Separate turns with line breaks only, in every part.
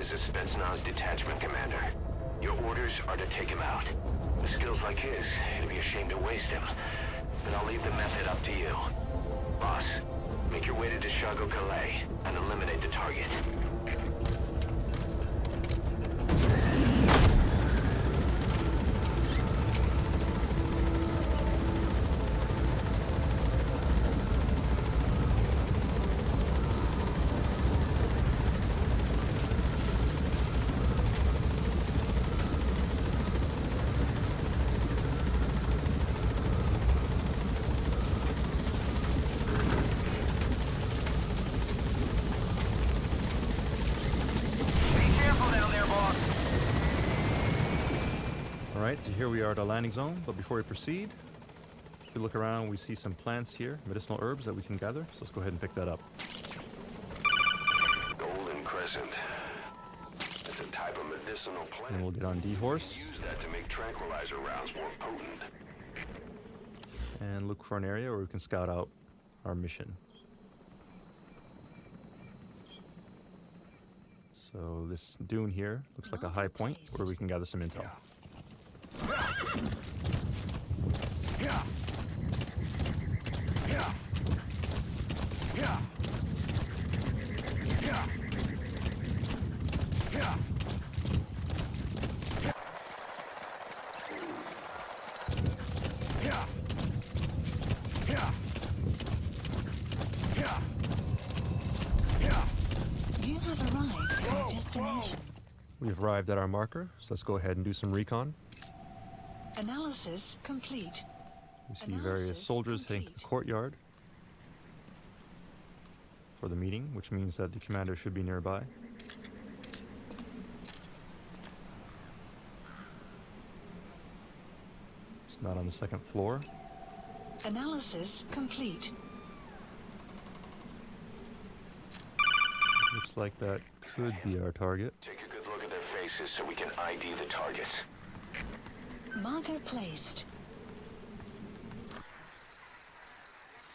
is a Spetsnaz detachment commander. Your orders are to take him out. With skills like his, it'd be a shame to waste him. But I'll leave the method up to you. Boss, make your way to Dishago Calais and eliminate the target.
Alright, so here we are at our landing zone, but before we proceed, if we look around, we see some plants here, medicinal herbs that we can gather, so let's go ahead and pick that up.
Golden Crescent. It's a type of medicinal plant.
And we'll get on D-Horse.
Use that to make tranquilizer rounds more potent.
And look for an area where we can scout out our mission. So this dune here looks like a high point where we can gather some intel.
You have arrived at your destination.
We've arrived at our marker, so let's go ahead and do some recon.
Analysis complete.
We see various soldiers heading to the courtyard for the meeting, which means that the commander should be nearby. It's not on the second floor.
Analysis complete.
Looks like that could be our target.
Take a good look at their faces so we can ID the targets.
Marker placed.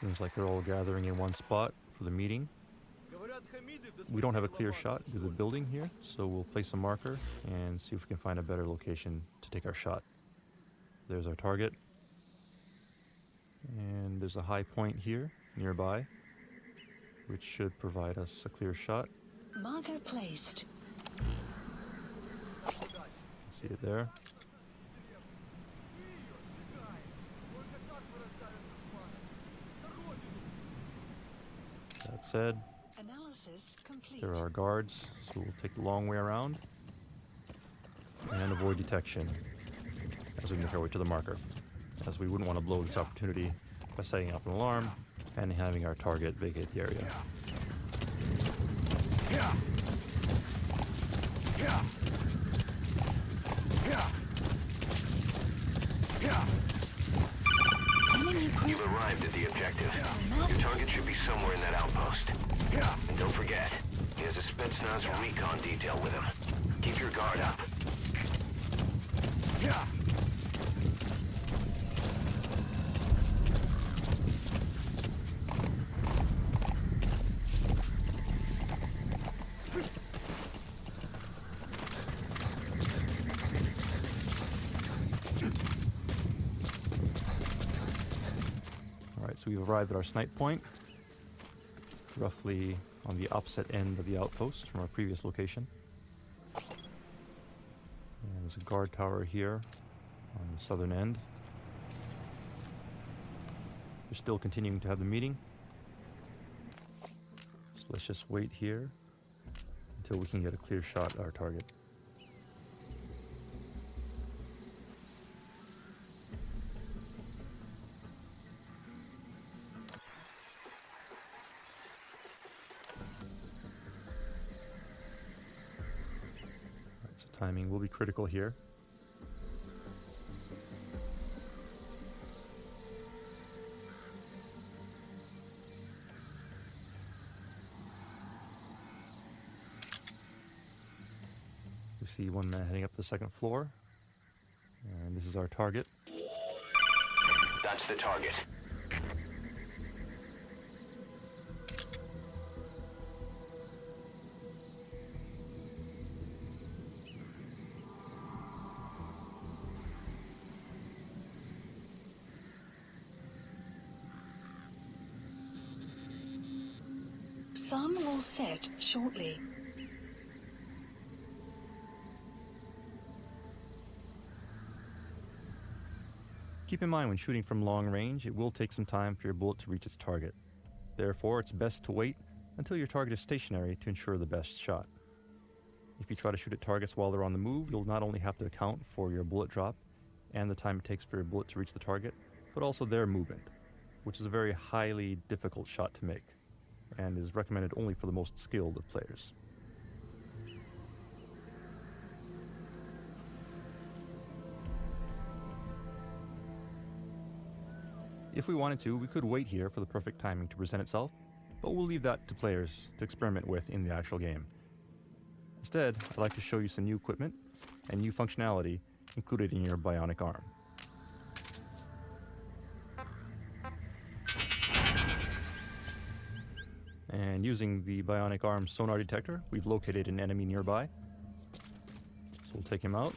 Seems like they're all gathering in one spot for the meeting. We don't have a clear shot to the building here, so we'll place a marker and see if we can find a better location to take our shot. There's our target. And there's a high point here nearby, which should provide us a clear shot.
Marker placed.
See it there. That said,
Analysis complete.
there are guards, so we'll take the long way around and avoid detection as we make our way to the marker, as we wouldn't want to blow this opportunity by setting off an alarm and having our target vacate the area.
You've arrived at the objective. Your target should be somewhere in that outpost. And don't forget, he has a Spetsnaz recon detail with him. Keep your guard up.
So we've arrived at our snipe point, roughly on the opposite end of the outpost from our previous location. And there's a guard tower here on the southern end. We're still continuing to have the meeting, so let's just wait here until we can get a clear shot at our target. Timing will be critical here. We see one man heading up the second floor, and this is our target.
That's the target.
Sun will set shortly.
Keep in mind when shooting from long range, it will take some time for your bullet to reach its target. Therefore, it's best to wait until your target is stationary to ensure the best shot. If you try to shoot at targets while they're on the move, you'll not only have to account for your bullet drop and the time it takes for your bullet to reach the target, but also their movement, which is a very highly difficult shot to make and is recommended only for the most skilled of players. If we wanted to, we could wait here for the perfect timing to present itself, but we'll leave that to players to experiment with in the actual game. Instead, I'd like to show you some new equipment and new functionality included in your bionic arm. And using the bionic arm sonar detector, we've located an enemy nearby. So we'll take him out.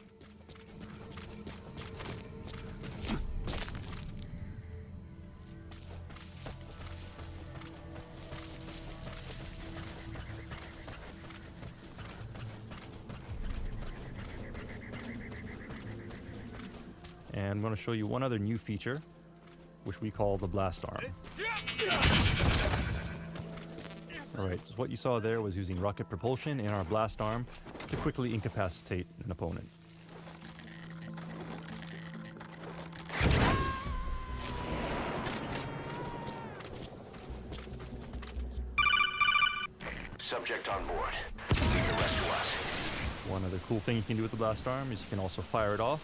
And I'm going to show you one other new feature, which we call the blast arm. Alright, so what you saw there was using rocket propulsion in our blast arm to quickly incapacitate an opponent.
Subject on board. Leave the rest to us.
One other cool thing you can do with the blast arm is you can also fire it off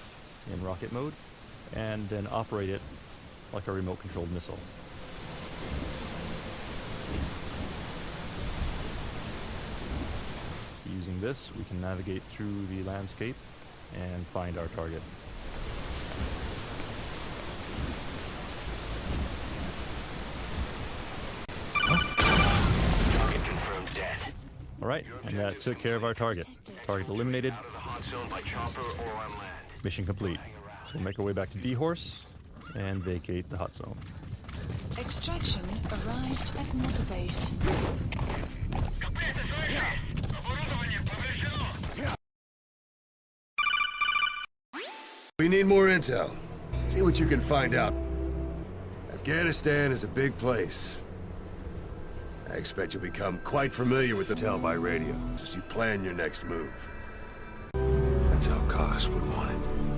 in rocket mode and then operate it like a remote controlled missile. So using this, we can navigate through the landscape and find our target.
Target confirmed dead.
Alright, and that took care of our target. Target eliminated.
Out of the hot zone by chopper or on land.
Mission complete. So we'll make our way back to D-Horse and vacate the hot zone.
Extraction arrived at Mother Base.
We need more intel. See what you can find out. Afghanistan is a big place. I expect you'll become quite familiar with the intel by radio as you plan your next move. That's how Koss would want it.